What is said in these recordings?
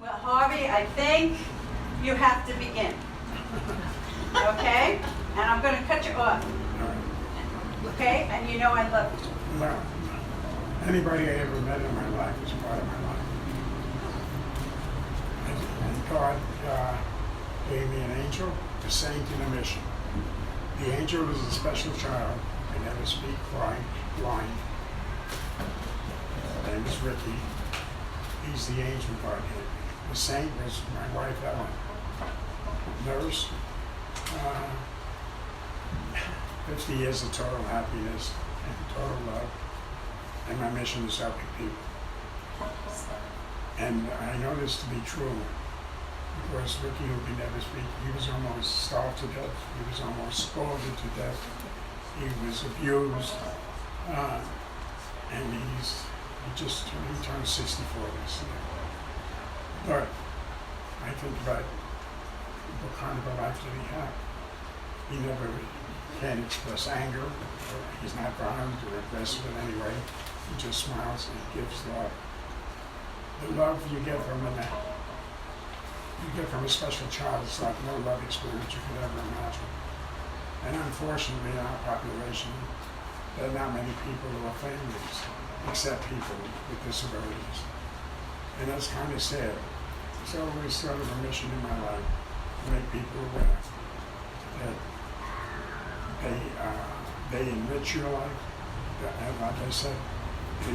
Well, Harvey, I think you have to begin. Okay? And I'm going to cut you off. Okay? And you know I love you. Well, anybody I ever met in my life is part of my life. And God gave me an angel, a saint, and a mission. The angel is a special child. I never speak blind. His name is Ricky. He's the angel God gave me. The saint was my wife, Ellen. Nurse. 50 years of total happiness and total love. And my mission is helping people. And I know this to be true because Ricky, who could never speak, he was almost starved to death. He was almost scalded to death. He was abused. And he turned 64 this year. But I think about what kind of a life did he have? He never can express anger, or he's not violent or aggressive in any way. He just smiles and gives love. The love you get from a special child is like no love experience you could ever imagine. And unfortunately, in our population, there are not many people who are families, except people with disabilities. And that's kind of sad. It's always sort of a mission in my life to make people aware that they enrich your life. And like I said, the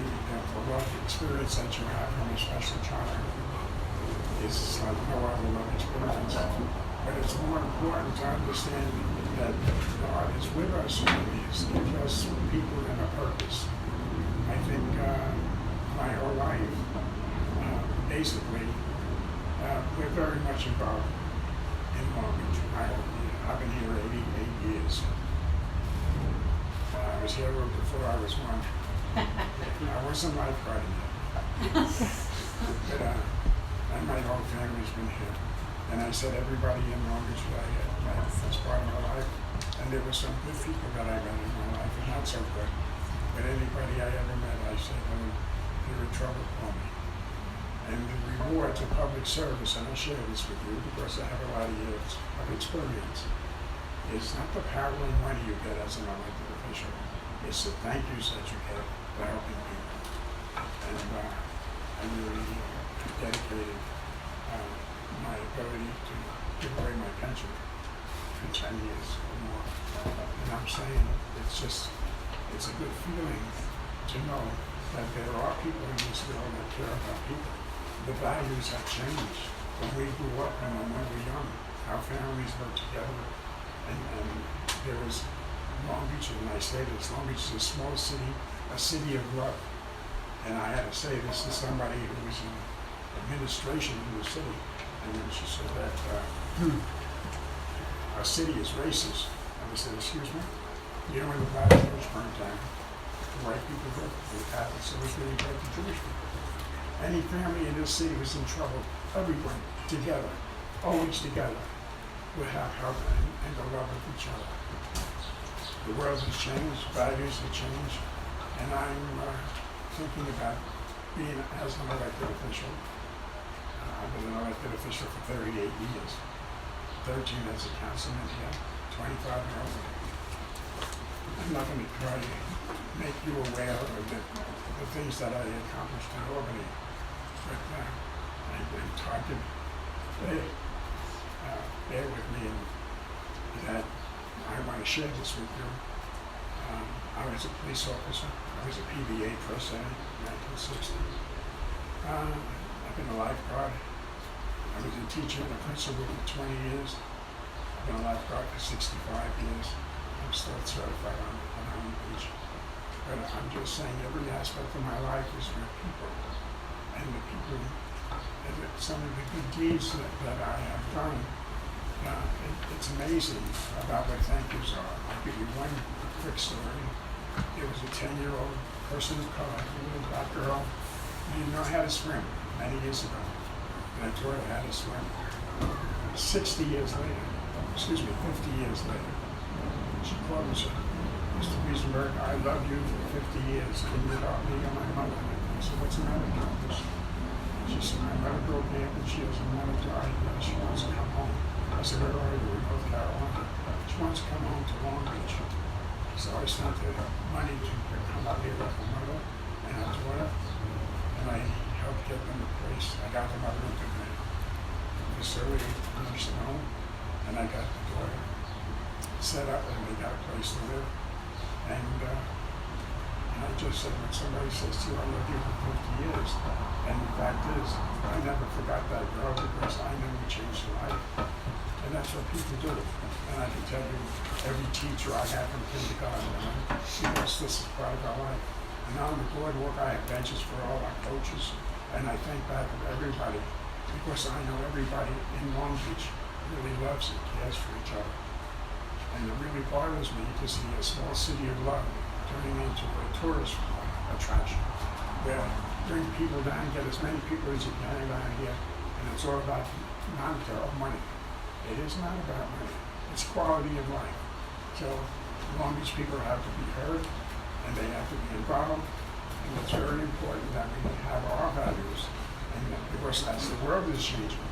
love experience that you have from a special child is like no other love experience. But it's more important to understand that God is with us and He's given us people and a purpose. I think my whole life, basically, we're very much involved in Long Beach. I've been here 88 years. I was here before I was one. I wasn't lifeguarding yet. But my whole family's been here. And I said everybody in Long Beach that I met was part of my life. And there were some good people that I met in my life, and not so good. But anybody I ever met, I said, oh, you're in trouble for me. And the reward to public service, and I'll share this with you because I have a lot of years of experience, is not the power and money you get as an elected official. It's the thank yous that you get for helping people. And I really dedicated my ability to give away my pension for 10 years or more. And I'm saying it's a good feeling to know that there are people in this world that care about people. The values have changed when we grew up and when we were young. Our families worked together, and there was Long Beach, and I say this, Long Beach is a small city, a city of love. And I had to say this to somebody who was in administration in the city, and then she said that our city is racist. And I said, excuse me? You know, when the Black Church burned down, the white people did, the Catholics always really broke the Jewish people. Any family in this city was in trouble. Everyone together, always together, would have help and the love of each other. The world has changed, values have changed, and I'm thinking about being as an elected official. I've been an elected official for 38 years, 13 as a councilman here, 25 in Albany. I'm not going to try to make you aware of the things that I accomplished in Albany. But I'm trying to bear with me in that I want to share this with you. I was a police officer. I was a PBA person in 1960. I've been a lifeguard. I was a teacher and a principal for 20 years. I've been a lifeguard for 65 years. I'm still certified on Long Beach. But I'm just saying every aspect of my life is with people. And the people, some of the good deeds that I have done, it's amazing about what thank yous are. I'll give you one quick story. There was a 10-year-old person of color, a little black girl, who didn't know how to swim many years ago. And I taught her how to swim. 50 years later, she called and said, Mr. Wiesenberg, I love you for 50 years. Can you help me and my mother? I said, what's the matter, Countess? She said, my mother broke down and she doesn't want to die. She wants to come home. I said, where are you? In North Carolina. She wants to come home to Long Beach. So I sent her money to come out here with her mother and her daughter. And I helped get them a place. I got them out into the facility, nursing home, and I got the daughter set up and they got a place to live. And I just said, when somebody says to you, I love you for 50 years, and the fact is, I never forgot that girl because I know we changed her life. And that's what people do. And I can tell you, every teacher I have from kindergarten, because this is part of our life. And now on the boardwalk, I have benches for all our coaches, and I think back of everybody, because I know everybody in Long Beach really loves and cares for each other. And it really bothers me to see a small city of love turning into a tourist attraction, where bring people down, get as many people as you can around here, and it's all about monetary money. It is not about money. It's quality of life. So Long Beach people have to be heard, and they have to be involved, and it's very important that we have our values, and because as the world is changing,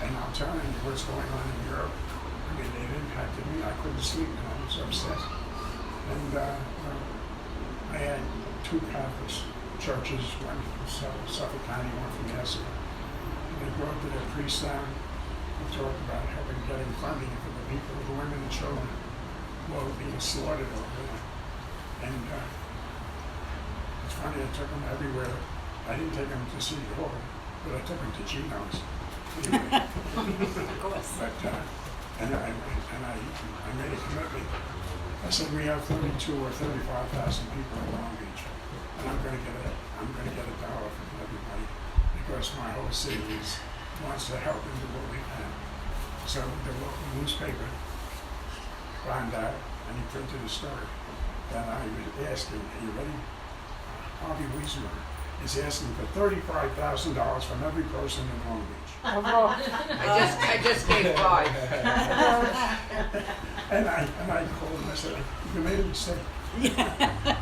and I'm telling you what's going on in Europe, I mean, it impacted me. I couldn't sleep, and I was upset. And I had two Catholic churches, one from Suffolk County, one from Nassau. And they brought their priests down and talked about helping getting funding for the people, the women and children who were being slaughtered over there. And it's funny, I took them everywhere. I didn't take them to City Hall, but I took them to Gino's. Anyway. Of course. But, I made a commitment. I said we have 32 or 35,000 people in Long Beach, and I'm going to get a dollar from everybody because my whole city wants to help and do what we can. So the local newspaper found out, and he printed a story that I was asking. Are you ready? Harvey Wiesner is asking for $35,000 from every person in Long Beach. I just gave 5. And I called him, I said, you made a mistake.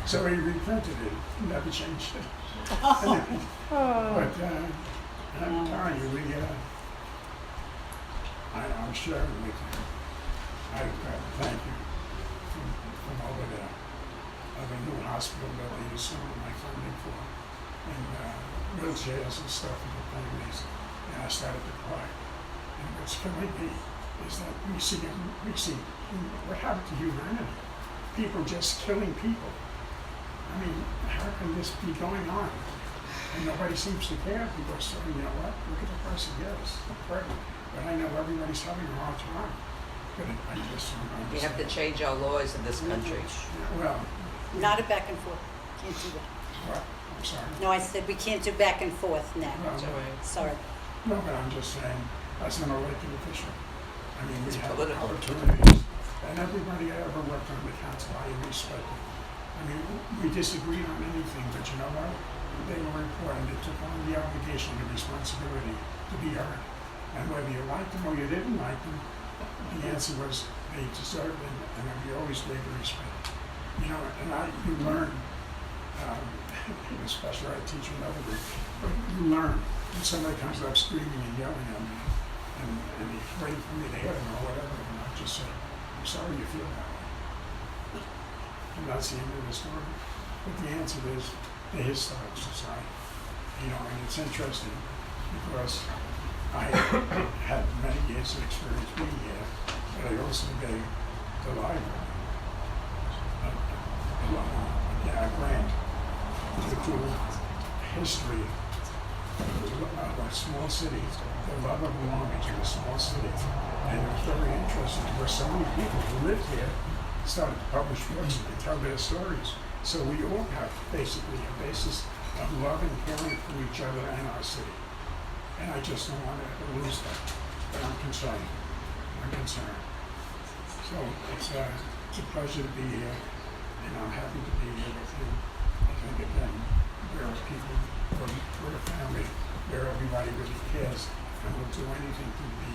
So he reprinted it, never changed it. But I'm telling you, I'm sharing with you. I thank you from over there. Of a new hospital that they use some of my funding for, and wheelchairs and stuff for the families. And I started to cry. And what's killing me is that we see what happened to humanity. People just killing people. I mean, how can this be going on? And nobody seems to care because, you know what, look at the person, yes, pregnant. But I know everybody's having a hard time. But I just don't understand. We have to change our laws in this country. Well, Not a back and forth. Can't do that. what? I'm sorry. No, I said we can't do back and forth now. Well, It's all right. Sorry. no, but I'm just saying, as an elected official, I mean, we It's have political. opportunities, and everybody I ever worked on the council, I respect it. I mean, we disagreed on anything, but you know what? They were important. They took on the obligation and responsibility to be heard. And whether you liked them or you didn't like them, the answer was they deserved it, and we always gave them respect. You know, and you learn, especially I teach another group, but you learn when somebody comes up screaming and yelling at me, and he's waiting for me to hit him or whatever, and I just say, I'm sorry you feel that way. And that's the end of the story. But the answer is the Historic Society. You know, and it's interesting because I had many years of experience being here, but I also gave the library a grant to do history of a small city, the love of Long Beach in a small city. And it was very interesting because so many people who lived here started to publish books and tell their stories. So we all have basically a basis of love and caring for each other and our city. And I just don't want to ever lose that. But I'm concerned. So it's a pleasure to be here, and I'm happy to be here with you. I think again, we're a people, we're a family, where everybody really cares and will do anything to be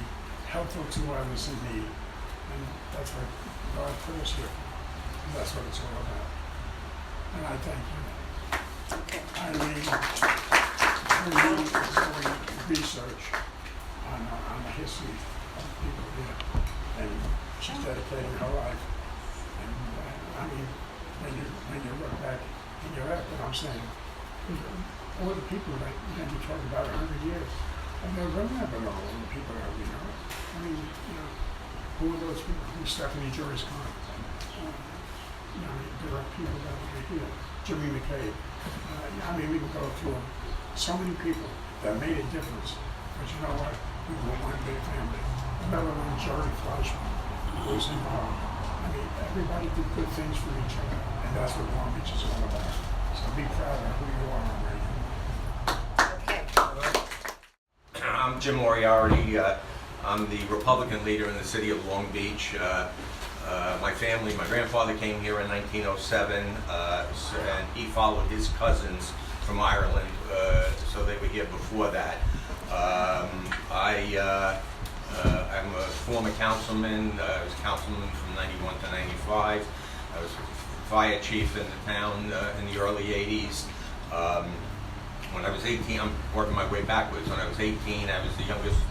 helpful to others in need. And that's what God put us here. And that's what it's all about. And I thank you. Okay. Eileen, doing research on the history of people here, and she's dedicating her life. And I mean, when you look back and you're at what I'm saying, all the people that you talk about 100 years, and they'll remember all the people that we know. I mean, who are those people? Who's Stephanie Joyce Kahn? There are people that were here. Jimmy McCabe. I mean, we can go through so many people that made a difference. But you know what? We were one big family. Another one, Jerry Fleischman, was involved. I mean, everybody did good things for each other, and that's what Long Beach is all about. So be proud of who you are right now. I'm Jim Moriarty. I'm the Republican leader in the city of Long Beach. My family, my grandfather came here in 1907, and he followed his cousins from Ireland, so they were here before that. I'm a former councilman. I was councilman from 91 to 95. I was fire chief in the town in the early 80s. When I was 18, I'm working my way backwards. When I was 18, I was the youngest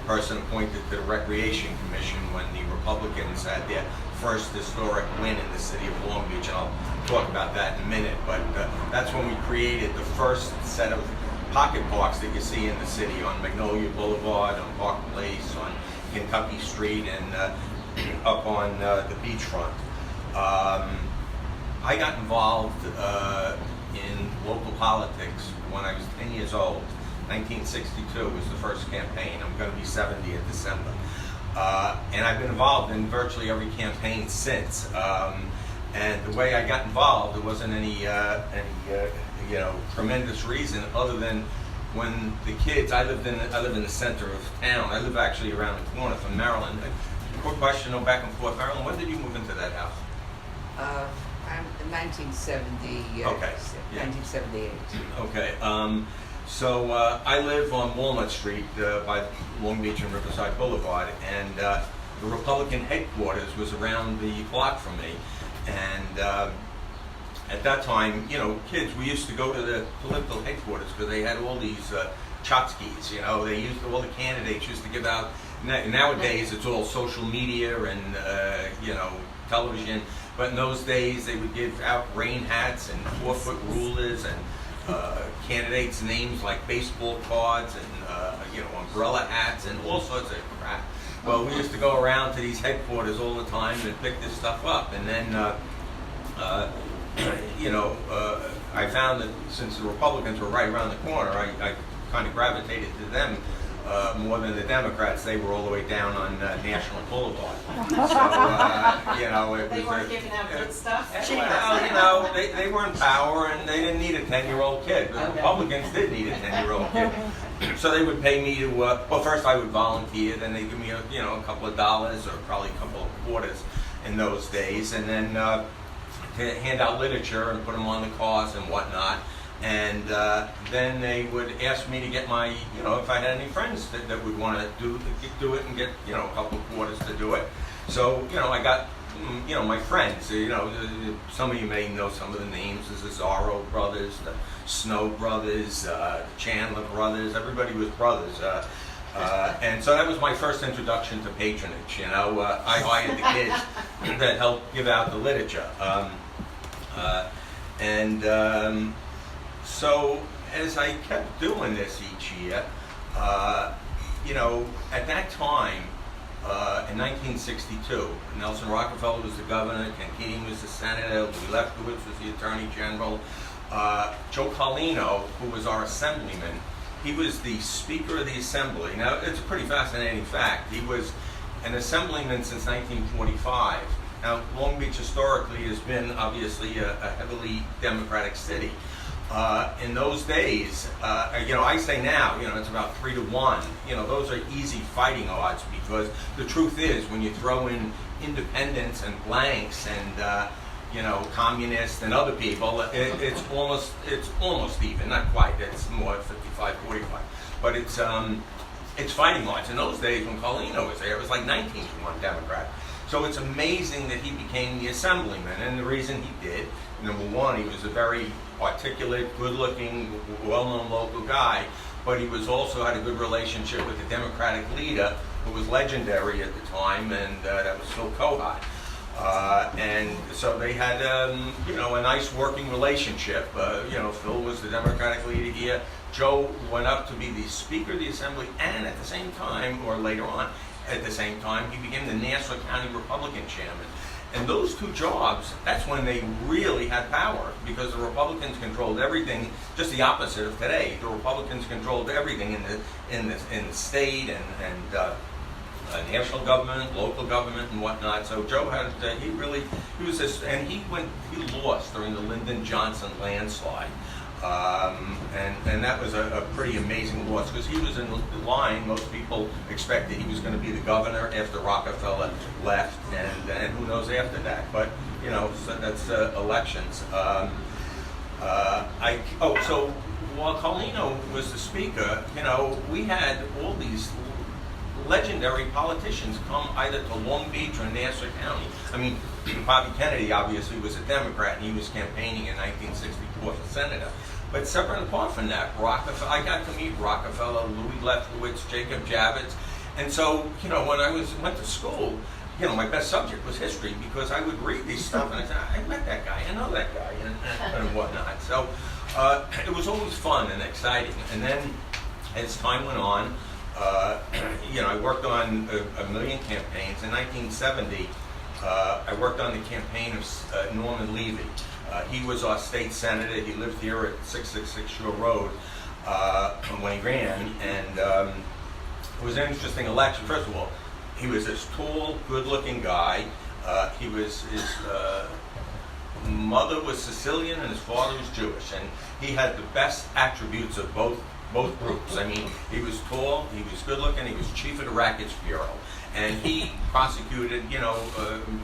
person appointed to the Recreation Commission when the Republicans had their first historic win in the city of Long Beach, and I'll talk about that in a minute. But that's when we created the first set of pocket parks that you see in the city on Magnolia Boulevard, on Park Place, on Kentucky Street, and up on the beachfront. I got involved in local politics when I was 10 years old. 1962 was the first campaign. I'm going to be 70 in December. And I've been involved in virtually every campaign since. And the way I got involved, there wasn't any tremendous reason other than when the kids, I live in the center of town. I live actually around the corner from Maryland. Quick question, back and forth. Maryland, when did you move into that house? I'm in 1970. Okay. Yeah. 1978. Okay. So I live on Walnut Street by Long Beach and Riverside Boulevard, and the Republican headquarters was around the block from me. And at that time, kids, we used to go to the political headquarters because they had all these tchotchkes. All the candidates used to give out. Nowadays, it's all social media and television. But in those days, they would give out rain hats and 4-foot rulers and candidates' names like baseball cards and umbrella hats and all sorts of crap. Well, we used to go around to these headquarters all the time and pick this stuff up. And then, I found that since the Republicans were right around the corner, I kind of gravitated to them more than the Democrats. They were all the way down on National Boulevard. So, it They was weren't giving out good stuff? well, they were in power and they didn't need a 10-year-old kid. The Republicans did need a 10-year-old kid. So they would pay me to, well, first I would volunteer, then they'd give me a couple of dollars or probably a couple of quarters in those days, and then to hand out literature and put them on the cars and whatnot. And then they would ask me to get my, if I had any friends that would want to do it and get, a couple of quarters to do it. So, I got, my friends, some of you may know some of the names, the Zorro brothers, the Snow brothers, the Chandler brothers, everybody was brothers. And so that was my first introduction to patronage, I hired the kids that helped give out the literature. So as I kept doing this each year, at that time, in 1962, Nelson Rockefeller was the governor, Ken Keating was the senator, Louis Lefkowitz was the attorney general. Joe Carlino, who was our assemblyman, he was the Speaker of the Assembly. Now, it's a pretty fascinating fact. He was an assemblyman since 1945. Now, Long Beach historically has been obviously a heavily Democratic city. In those days, I say now, it's about 3 to 1. Those are easy fighting odds because the truth is when you throw in independents and blanks and communists and other people, it's almost even, not quite. It's more 55-45, but it's fighting odds. In those days when Carlino was there, it was like 19 to 1 Democrat. So it's amazing that he became the assemblyman, and the reason he did, number one, he was a very articulate, good-looking, well-known local guy, but he was also had a good relationship with the Democratic leader, who was legendary at the time, and that was Phil Kohut. And so they had, you know, a nice working relationship. You know, Phil was the Democratic leader here. Joe went up to be the Speaker of the Assembly, and at the same time, or later on, at the same time, he became the Nassau County Republican chairman. And those two jobs, that's when they really had power, because the Republicans controlled everything, just the opposite of today. The Republicans controlled everything in the state and national government, local government, and whatnot. So Joe had he was this, and he lost during the Lyndon Johnson landslide. And that was a pretty amazing loss, because he was in the line. Most people expected he was going to be the governor after Rockefeller left, and who knows after that. But, you know, so that's elections. So while Carlino was the speaker, you know, we had all these legendary politicians come either to Long Beach or Nassau County. I mean, Bobby Kennedy obviously was a Democrat, and he was campaigning in 1964 for senator. But separate and apart from that, I got to meet Rockefeller, Louis Lefkowitz, Jacob Javits. And so, you know, when I went to school, you know, my best subject was history, because I would read these stuff and I said, I met that guy, I know that guy, and whatnot. So it was always fun and exciting. And then as time went on, you know, I worked on a million campaigns. In 1970, I worked on the campaign of Norman Levy. He was our state senator. He lived here at 666 Shore Road when he ran, and it was an interesting election. First of all, he was this tall, good-looking guy. His mother was Sicilian and his father was Jewish, and he had the best attributes of both groups. I mean, he was tall, he was good-looking, he was chief of the Rackets Bureau. And he prosecuted, you know,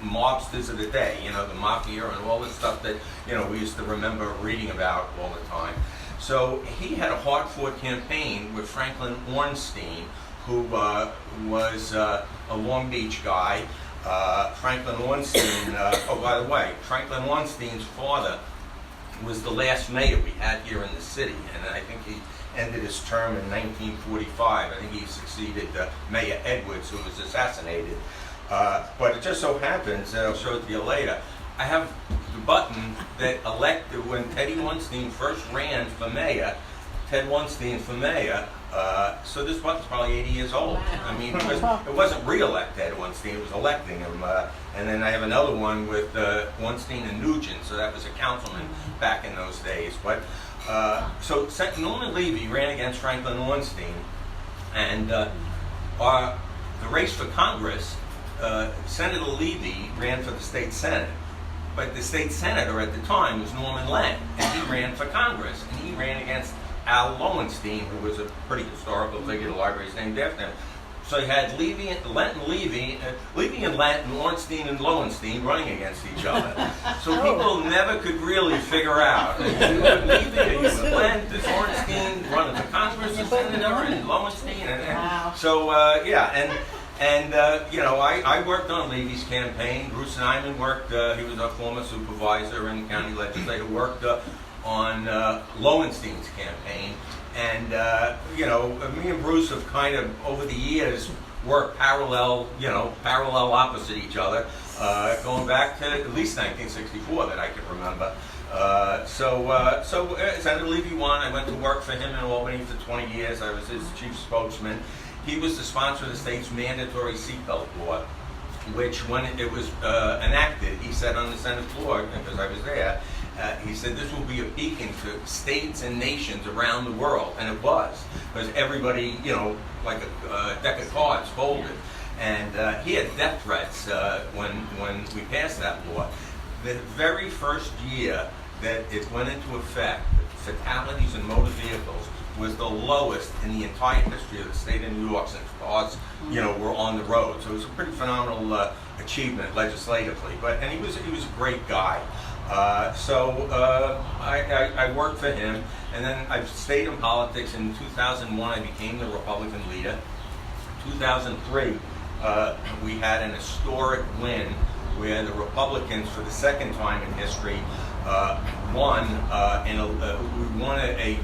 mobsters of the day, you know, the mafia and all this stuff that, you know, we used to remember reading about all the time. So he had a hard-fought campaign with Franklin Ornstein, who was a Long Beach guy. Franklin Ornstein, oh, by the way, Franklin Ornstein's father was the last mayor we had here in the city, and I think he ended his term in 1945. I think he succeeded Mayor Edwards, who was assassinated. But it just so happens, and I'll show it to you later, I have the button that elected when Teddy Weinstein first ran for mayor, Ted Weinstein for mayor. So this button's probably 80 years old. Wow. I mean, it wasn't re-elect Ted Weinstein, it was electing him. And then I have another one with Weinstein and Nugent, so that was a councilman back in those days. But so Norman Levy ran against Franklin Ornstein, and the race for Congress, Senator Levy ran for the state senate, but the state senator at the time was Norman Lent, and he ran for Congress, and he ran against Al Lowenstein, who was a pretty historical figure. The library's named after him. So you had Levy and Lent and Levy and Lent and Ornstein and Lowenstein running against each other. So people never could really figure out. Are you with Levy? Are you with Lent? Is Ornstein running for Congress as senator and Lowenstein? Wow. So yeah, and you know, I worked on Levy's campaign. Bruce Nyman worked. He was a former supervisor in the county legislature. Worked on Lowenstein's campaign. And, you know, me and Bruce have kind of, over the years, worked parallel opposite each other, going back to at least 1964 that I can remember. So Senator Levy won. I went to work for him in Albany for 20 years. I was his chief spokesman. He was the sponsor of the state's mandatory seatbelt law, which when it was enacted, he said on the Senate floor, because I was there, he said this will be a beacon to states and nations around the world, and it was, because everybody, you know, like a deck of cards folded, and he had death threats when we passed that law. The very first year that it went into effect, fatalities in motor vehicles was the lowest in the entire history of the state of New York since cars, you know, were on the road. So it was a pretty phenomenal achievement legislatively. And he was a great guy. So I worked for him, and then I stayed in politics. In 2001, I became the Republican leader. 2003, we had an historic win where the Republicans, for the second time in history, won. We won a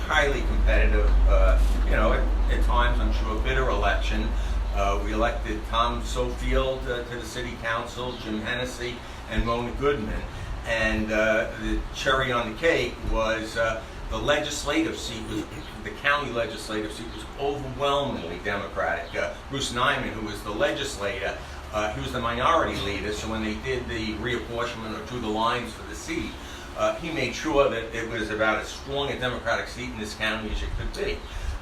highly competitive, at times I'm sure bitter election. We elected Tom Sofield to the city council, Jim Hennessy, and Mona Goodman. And the cherry on the cake was the legislative seat, the county legislative seat was overwhelmingly Democratic. Bruce Nyman, who was the legislator, he was the minority leader, so when they did the reapportionment or drew the lines for the seat, he made sure that it was about as strong a Democratic seat in this county as it could be.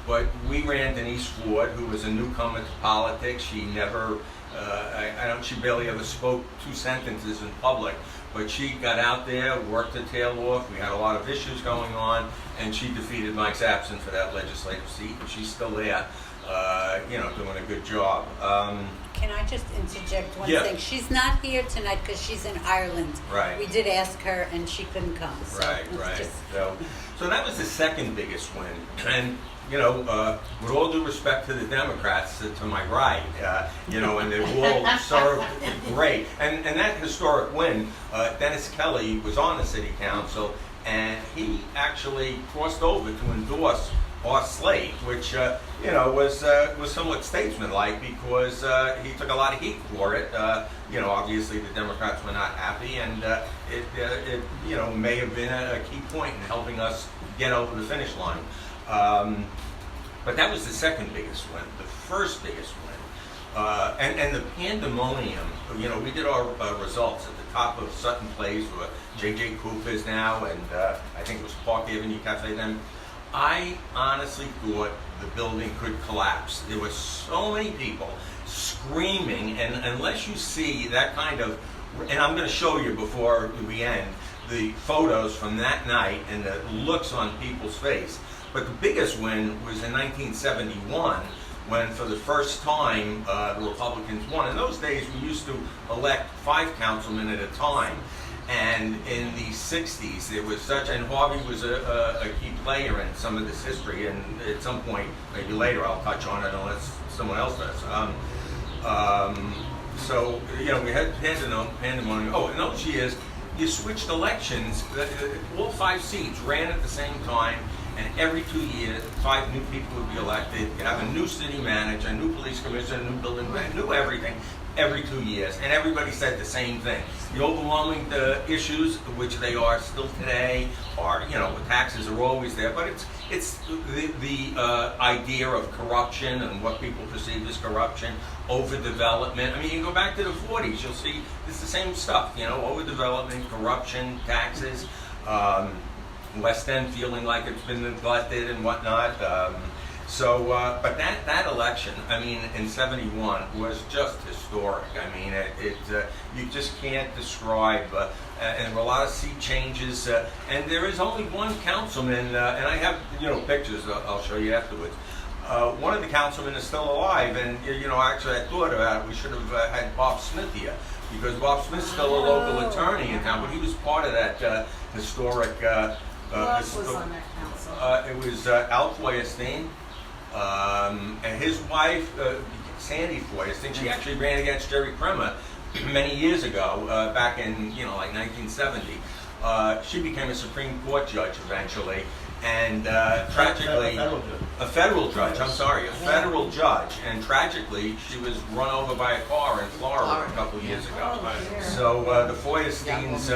But we ran Denise Ford, who was a newcomer to politics. She never, she barely ever spoke 2 sentences in public. But she got out there, worked her tail off. We had a lot of issues going on, and she defeated Mike Sampson for that legislative seat. And she's still there, doing a good job. Can I just interject one Yeah. thing? She's not here tonight because she's in Ireland. Right. We did ask her, and she couldn't come. So Right. it's just- So that was the second biggest win. And, with all due respect to the Democrats to my right, and they've all served great. And that historic win, Dennis Kelly was on the city council, and he actually crossed over to endorse our slate, which, was somewhat statesmanlike because he took a lot of heat for it. Obviously the Democrats were not happy, and it may have been a key point in helping us get over the finish line. But that was the second biggest win. The first biggest win, and the pandemonium. We did our results at the top of Sutton Place, where J.J. Cooper is now, and I think it was Park Avenue Cafe then. I honestly thought the building could collapse. There were so many people screaming, and unless you see that kind of, and I'm going to show you before we end, the photos from that night and the looks on people's face. But the biggest win was in 1971, when for the first time the Republicans won. In those days, we used to elect 5 councilmen at a time. And in the 60s, there was such, and Harvey was a key player in some of this history, and at some point, maybe later, I'll touch on it unless someone else does. We had pandemonium. Oh, in those years, you switched elections. All 5 seats ran at the same time, and every 2 years, 5 new people would be elected. You'd have a new city manager, a new police commissioner, a new building manager, new everything, every 2 years. And everybody said the same thing. The overwhelming issues, which they are still today, are, taxes are always there, but it's the idea of corruption and what people perceive as corruption, overdevelopment. I mean, you go back to the 40s, you'll see it's the same stuff, overdevelopment, corruption, taxes, West End feeling like it's been neglected and whatnot. But that election, in '71 was just historic. You just can't describe. And there were a lot of seat changes. And there is only one councilman, and I have pictures. I'll show you afterwards. One of the councilmen is still alive, and actually I thought about it. We should have had Bob Smith here, because Bob Smith's still a local attorney in town, but he was part of that historic. Who else was on that council? It was Al Feuerstein. And his wife, Sandy Feuerstein, she actually ran against Jerry Kremer many years ago, back in 1970. She became a Supreme Court judge eventually, and tragically, a federal judge. A federal judge, and tragically, she was run over by a car in Florida a couple of years ago. So the Feuersteins,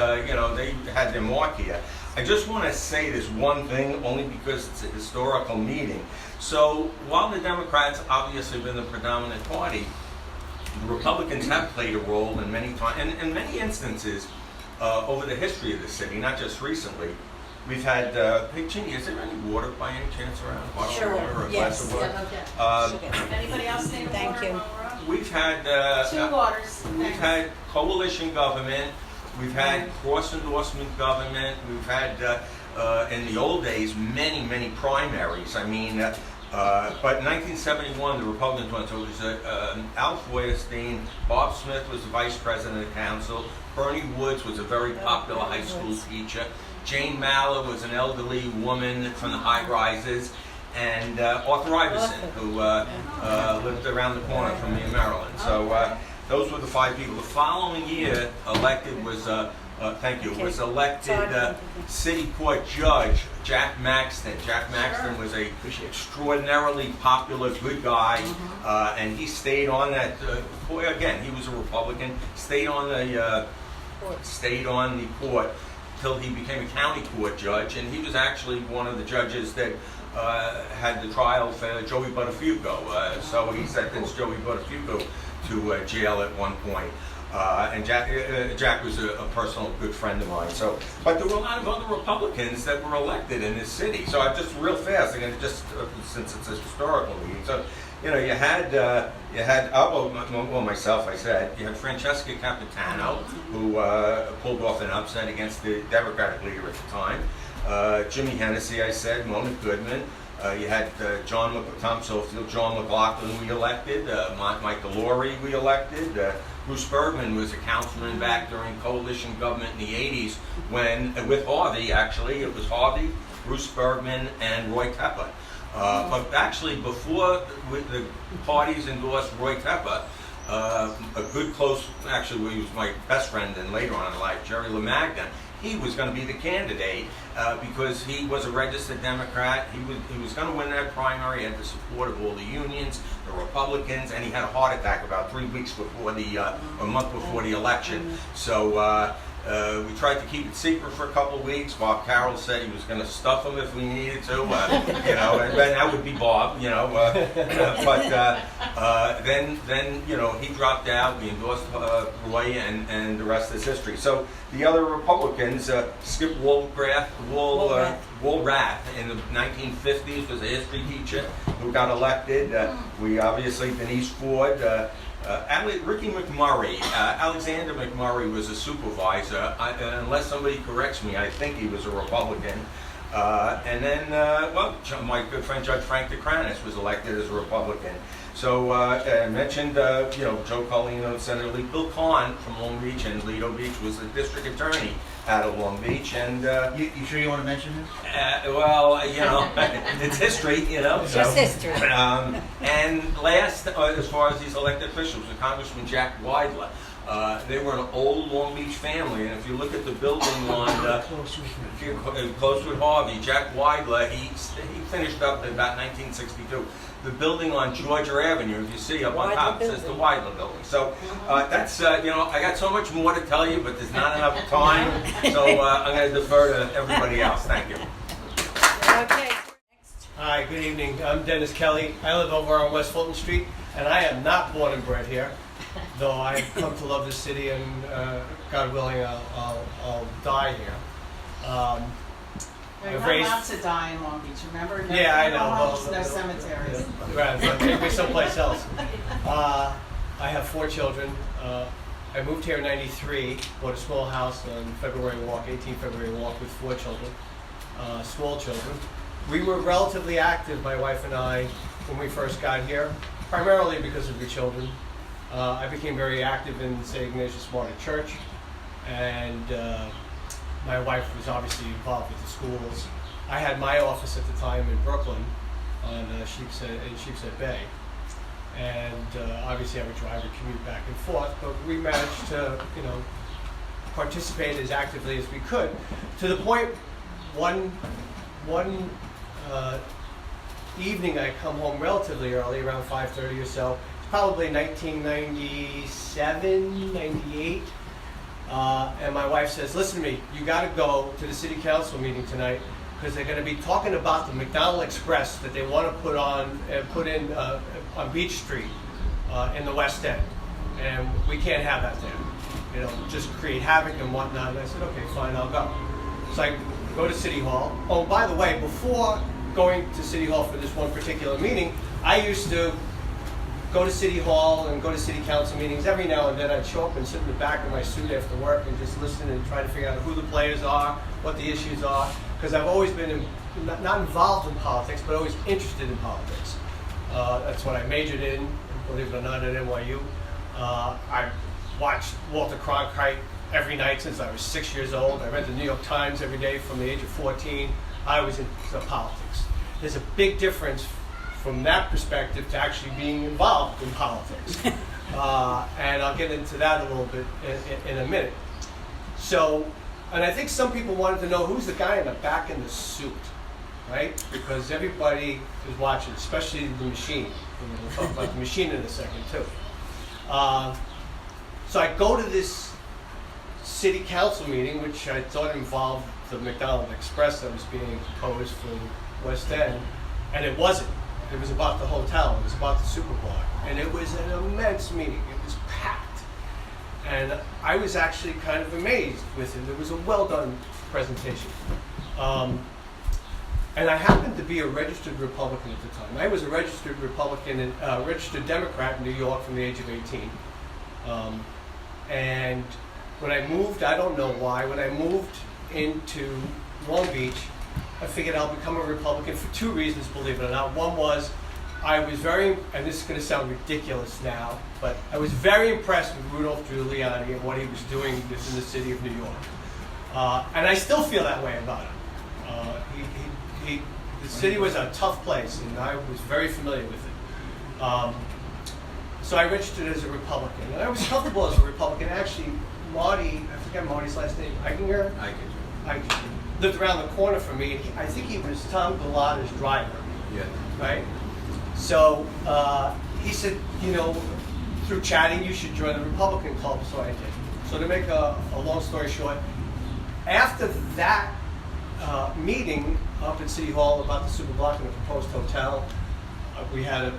they had their mark here. I just want to say this one thing, only because it's a historical meeting. So while the Democrats obviously have been the predominant party, the Republicans have played a role in many many instances over the history of the city, not just recently. We've had, hey Ginny, is there any water by any chance around? Bottle Sure, of water or a yes. glass of water? Yeah, okay. Anybody else need a Thank water you. while we're up? We've had 2 waters. we've Thanks. had coalition government. We've had cross-endorsement government. We've had, in the old days, many primaries. But in 1971, the Republicans went. So it was Al Feuerstein, Bob Smith was the vice president of the council, Bernie Woods was a very popular high school teacher, Jane Maller was an elderly woman from the high rises, and Arthur Iverson, who lived around the corner from me in Maryland. So those were the 5 people. The following year, elected was was elected city court judge Jack Maxton. Jack Maxton was a extraordinarily popular, good guy, and he stayed on that. Again, he was a Republican. Stayed on the court till he became a county court judge, and he was actually one of the judges that had the trial for Joey Buttafuoco. So he sentenced Joey Buttafuoco to jail at one point. And Jack was a personal good friend of mine. So, but there were a lot of other Republicans that were elected in this city. So I'm just real fast, again, just since it's a historical meeting. So, you had myself, I said, you had Francesca Capitano, who pulled off an upset against the Democratic leader at the time. Jimmy Hennessy, I said, Mona Goodman. You had Tom Sofield, John McLaughlin we elected, Michael Laurie we elected. Bruce Bergman was a councilman back during coalition government in the 80s when, with Harvey actually, it was Harvey, Bruce Bergman, and Roy Tepper. But actually before the parties endorsed Roy Tepper, a good close, actually he was my best friend and later on in life, Jerry LaMagna, he was going to be the candidate because he was a registered Democrat. He was going to win that primary, had the support of all the unions, the Republicans, and he had a heart attack about 3 weeks before a month before the election. So we tried to keep it secret for a couple of weeks. Bob Carroll said he was going to stuff him if we needed to, and that would be Bob, but then he dropped out. We endorsed Roy, and the rest is history. So the other Republicans, Skip Woolrath in the 1950s was a history teacher who got elected. We obviously, Denise Ford. Ricky McMurray, Alexander McMurray was a supervisor. Unless somebody corrects me, I think he was a Republican. And then, my good friend Judge Frank DeCranis was elected as a Republican. So I mentioned, Joe Carlino, Senator Lee. Bill Kahn from Long Beach and Lido Beach was the district attorney out of Long Beach. And you sure you want to mention him? It's history, It's so. just history. And last, as far as these elected officials, was Congressman Jack Weidler. They were an old Long Beach family, and if you look at the building on close with Harvey, Jack Weidler, he finished up in about 1962. The building on Georgia Avenue, if you see up on top, says the Weidler Building. So that's, I got so much more to tell you, but there's not enough time, so I'm going to defer to everybody else. Thank you. Okay. Hi, good evening. I'm Dennis Kelly. I live over on West Fulton Street, and I am not born and bred here, though I've come to love this city, and God willing, I'll die here. You're not allowed to die in Long Beach, remember? No, Yeah, I know. Homes, no cemeteries. Right, take me someplace else. I have 4 children. I moved here in '93, bought a small house on February Walk, 18 February Walk, with 4 children, small children. We were relatively active, my wife and I, when we first got here, primarily because of the children. I became very active in St. Ignatius Martyr Church, and my wife was obviously involved with the schools. I had my office at the time in Brooklyn on Sheepshead Bay, and obviously I would drive and commute back and forth, but we managed to, participate as actively as we could, to the point one evening I come home relatively early, around 5:30 or so, probably 1997, 98. And my wife says, listen to me, you got to go to the city council meeting tonight because they're going to be talking about the McDonald Express that they want to put in on Beach Street in the West End. And we can't have that there. Just create havoc and whatnot. And I said, okay, fine, I'll go. So I go to City Hall. Oh, by the way, before going to City Hall for this one particular meeting, I used to go to City Hall and go to City Council meetings. Every now and then I'd show up and sit in the back of my suit after work and just listen and try to figure out who the players are, what the issues are, because I've always been not involved in politics, but always interested in politics. That's what I majored in, believe it or not, at NYU. I watched Walter Cronkite every night since I was 6 years old. I read the New York Times every day from the age of 14. I was into politics. there's a big difference from that perspective to actually being involved in politics. And I'll get into that a little bit in a minute. So, and I think some people wanted to know who's the guy in the back in the suit, right? Because everybody is watching, especially the machine. And we'll talk about the machine in a second too. So I go to this city council meeting, which I thought involved the McDonald Express that was being proposed for West End, and it wasn't. It was about the hotel. It was about the Superblock, and it was an immense meeting. It was packed, and I was actually kind of amazed with it. It was a well done presentation, and I happened to be a registered Republican at the time. I was a registered Republican and registered Democrat in New York from the age of 18, and when I moved, I don't know why, when I moved into Long Beach, I figured I'll become a Republican for two reasons, believe it or not. One was I was very, and this is going to sound ridiculous now, but I was very impressed with Rudolph Giuliani and what he was doing within the city of New York. And I still feel that way about him. The city was a tough place, and I was very familiar with it. So I registered as a Republican, and I was comfortable as a Republican. Actually, Marty, I forget Marty's last name, Eichinger? Eichinger. Lived around the corner from me. I think he was Tom Galata's driver. Yeah. Right? So he said, you know, through chatting, you should join the Republican Club. So I did. So to make a long story short, after that meeting up at City Hall about the Superblock and the proposed hotel, we had a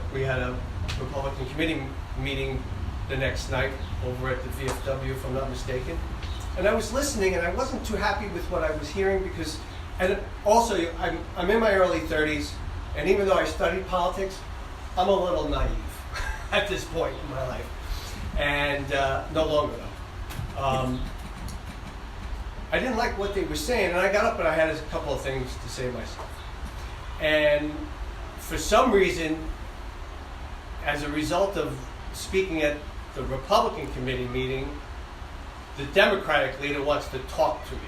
Republican committee meeting the next night over at the VFW, if I'm not mistaken. And I was listening, and I wasn't too happy with what I was hearing because, and also I'm in my early 30s, and even though I studied politics, I'm a little naive at this point in my life, and no longer though. I didn't like what they were saying, and I got up and I had a couple of things to say myself. And for some reason, as a result of speaking at the Republican committee meeting, the Democratic leader wants to talk to me.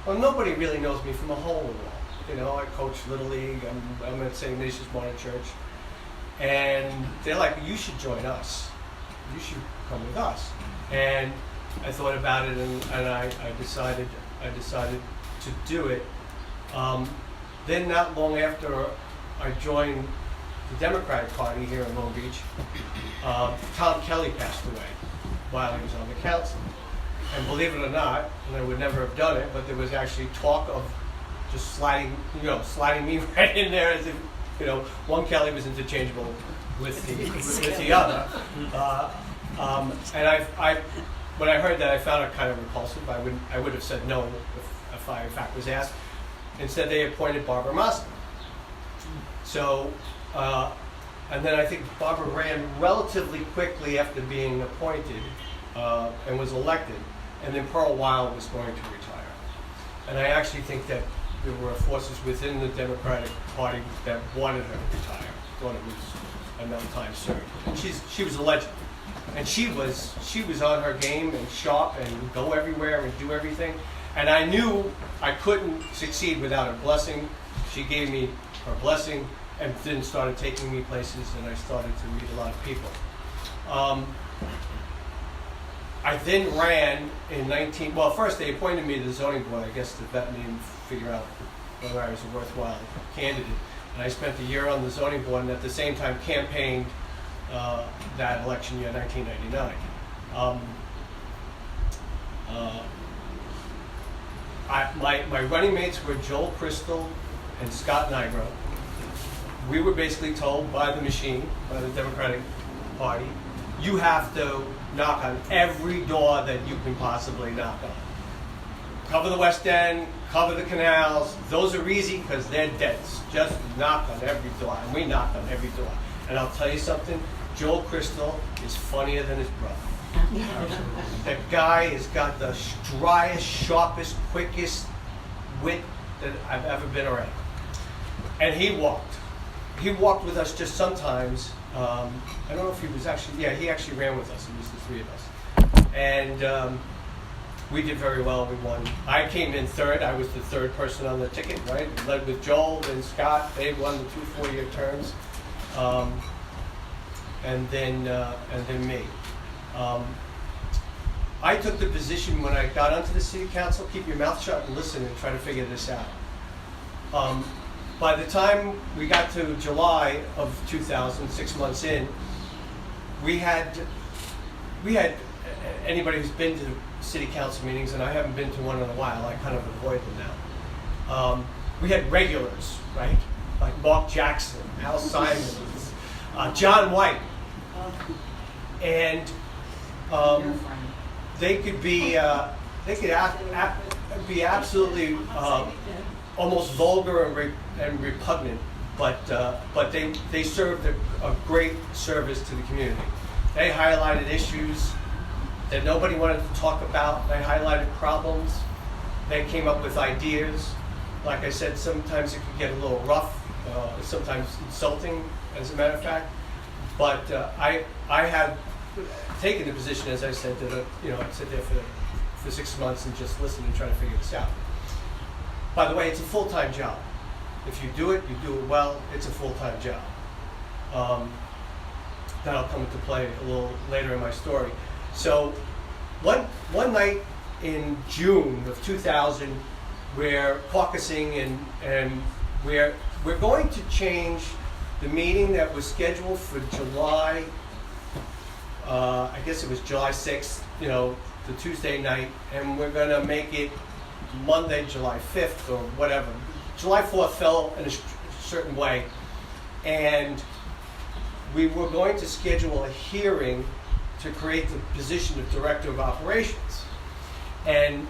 Well, nobody really knows me from a hole in the wall. You know, I coach Little League, I'm at St. Ignatius Modern Church. And they're like, you should join us. You should come with us. And I thought about it, and I decided to do it. Then not long after I joined the Democratic Party here in Long Beach, Tom Kelly passed away while he was on the council. And believe it or not, and I would never have done it, but there was actually talk of just sliding me right in there as if, you know, one Kelly was interchangeable with the other. And when I heard that, I found it kind of repulsive. I would have said no if I in fact was asked. Instead, they appointed Barbara Mossman. So, and then I think Barbara ran relatively quickly after being appointed and was elected. And then Pearl Weil was going to retire. And I actually think that there were forces within the Democratic Party that wanted her to retire, thought it was enough time served. And she was a legend. And she was on her game and sharp and go everywhere and do everything. And I knew I couldn't succeed without her blessing. She gave me her blessing and then started taking me places, and I started to meet a lot of people. I then ran in first they appointed me to the zoning board, I guess, to vet me and figure out whether I was a worthwhile candidate. And I spent a year on the zoning board and at the same time campaigned that election year, 1999. My running mates were Joel Crystal and Scott Nigro. We were basically told by the machine, by the Democratic Party, you have to knock on every door that you can possibly knock on. Cover the West End, cover the canals. Those are easy because they're dense. Just knock on every door. And we knocked on every door. And I'll tell you something, Joel Crystal is funnier than his brother. That guy has got the driest, sharpest, quickest wit that I've ever been around. And he walked with us just sometimes. I don't know if he was actually, he actually ran with us. It was the three of us. And we did very well. We won. I came in third. I was the third person on the ticket, right? Led with Joel and Scott. They won the 2 4-year terms, and then me. I took the position when I got onto the city council: keep your mouth shut and listen and try to figure this out. By the time we got to July of 2000, 6 months in, we had anybody who's been to city council meetings, and I haven't been to one in a while, I kind of avoid them now. We had regulars, right? Like Mark Jackson, Al Simons, John White. And they could be be absolutely almost vulgar and repugnant, but they served a great service to the community. They highlighted issues that nobody wanted to talk about. They highlighted problems. They came up with ideas. Like I said, sometimes it could get a little rough, sometimes insulting, as a matter of fact. But I had taken the position, as I said, that I'd sit there for 6 months and just listen and try to figure this out. By the way, it's a full-time job. If you do it well, it's a full-time job. That'll come into play a little later in my story. So one night in June of 2000, we're caucusing and we're going to change the meeting that was scheduled for July, I guess it was July 6th, the Tuesday night, and we're going to make it Monday, July 5th or whatever. July 4th fell in a certain way, and we were going to schedule a hearing to create the position of Director of Operations. And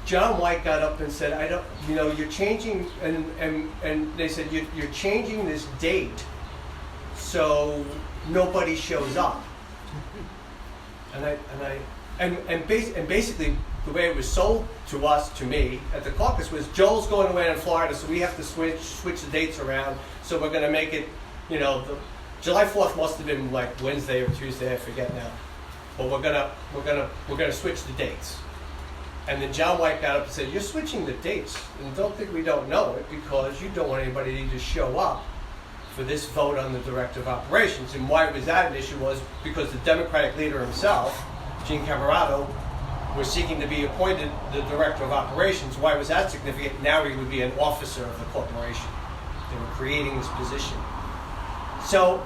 John White got up and said, you're changing, and they said, you're changing this date so nobody shows up. And basically, the way it was sold to me, at the caucus was, Joel's going away in Florida, so we have to switch the dates around, so we're gonna make it, the July 4th must have been like Wednesday or Tuesday, I forget now. But we're gonna switch the dates. And then John White got up and said, "You're switching the dates, and don't think we don't know it, because you don't want anybody to just show up for this vote on the Director of Operations." And why was that an issue was because the Democratic leader himself, Gene Camerado, was seeking to be appointed the Director of Operations. Why was that significant? Now he would be an officer of the corporation. They were creating this position. So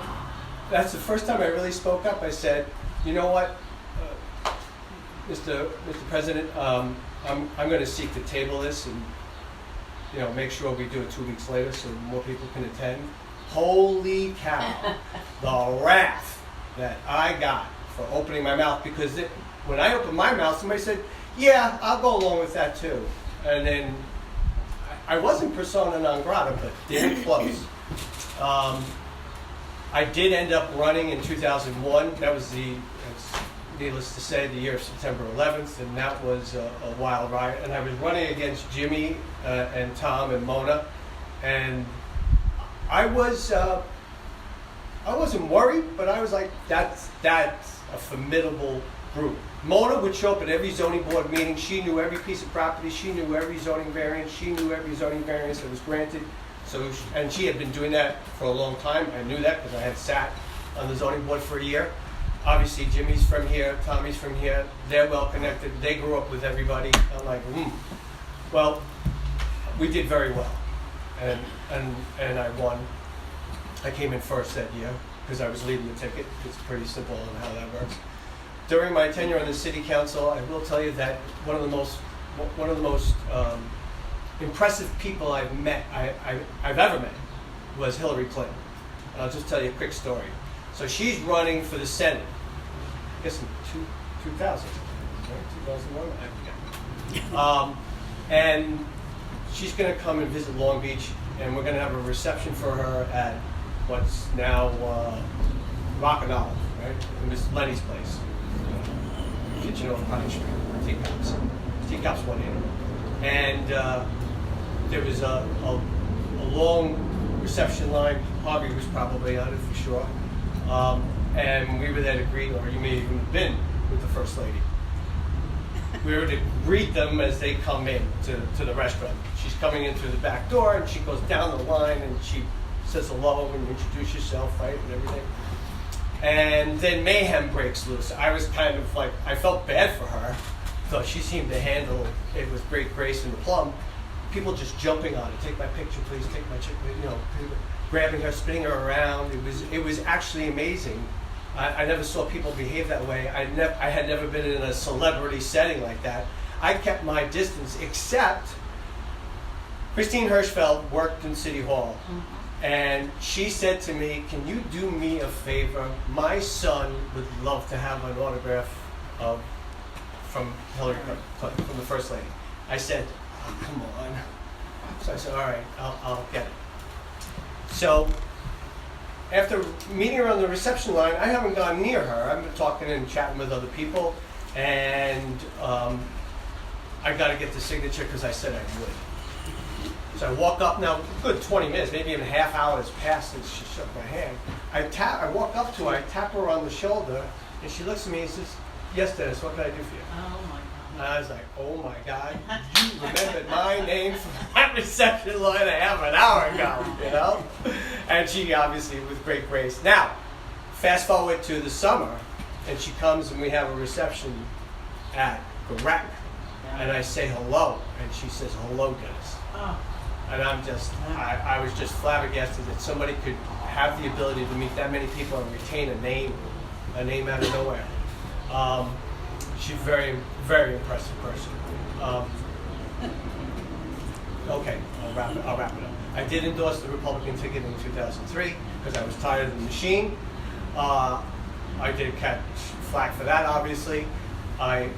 that's the first time I really spoke up. I said, "You know what, Mr. President, I'm going to seek to table this and make sure we do it 2 weeks later so more people can attend." Holy cow, the wrath that I got for opening my mouth, because when I opened my mouth, somebody said, "Yeah, I'll go along with that too." And then I wasn't persona non grata, but damn close. I did end up running in 2001. That was needless to say, the year of September 11th, and that was a wild ride. And I was running against Jimmy and Tom and Mona, and I wasn't worried, but I was like, that's a formidable group. Mona would show up at every zoning board meeting. She knew every piece of property. She knew every zoning variance. She knew every zoning variance that was granted. And she had been doing that for a long time. I knew that because I had sat on the zoning board for a year. Obviously, Jimmy's from here, Tommy's from here. They're well connected. They grew up with everybody. I'm like, Well, we did very well, and I won. I came in first that year because I was leading the ticket. It's pretty simple on how that works. During my tenure on the city council, I will tell you that one of the most impressive people I've ever met was Hillary Clinton. And I'll just tell you a quick story. So she's running for the Senate, I guess in 2000, right? 2001, I forget. And she's going to come and visit Long Beach, and we're going to have a reception for her at what's now Rock and Olive, right? It was Lenny's place, kitchen off Pine Street, Teacups. Teacups 180. And there was a long reception line. Harvey was probably on it for sure. And we were there to greet, or you may even have been with the First Lady. we were to greet them as they come in to the restaurant. She's coming in through the back door, and she goes down the line, and she says hello and introduce yourself, right, and everything. And then mayhem breaks loose. I was kind of like, I felt bad for her, though she seemed to handle it with great grace and aplomb. People just jumping on it. Take my picture, please. Take my picture. You know, grabbing her, spinning her around. It was actually amazing. I never saw people behave that way. I had never been in a celebrity setting like that. I kept my distance, except Christine Hirschfeld worked in City Hall. And she said to me, can you do me a favor? My son would love to have an autograph from Hillary Clinton, from the First Lady. I said, oh, come on. So I said, all right, I'll get it. So after meeting her on the reception line, I haven't gone near her. I've been talking and chatting with other people, and I got to get the signature because I said I would. So I walk up now, good 20 minutes, maybe even a half hour has passed since she shook my hand. I walk up to her, I tap her on the shoulder, and she looks at me and says, yes, Dennis, what can I do for you? Oh my And I was like, oh my God, you remembered my name from that reception line a half an hour ago, you know? And she obviously, with great grace. Now, fast forward to the summer, and she comes and we have a reception at Grec. And I say hello, and she says, hello, Dennis. Oh. And I was just flabbergasted that somebody could have the ability to meet that many people and retain a name out of nowhere. She's a very, very impressive person. Okay, I'll wrap it up. I did endorse the Republican ticket in 2003 because I was tired of the machine. I did catch flack for that, obviously. I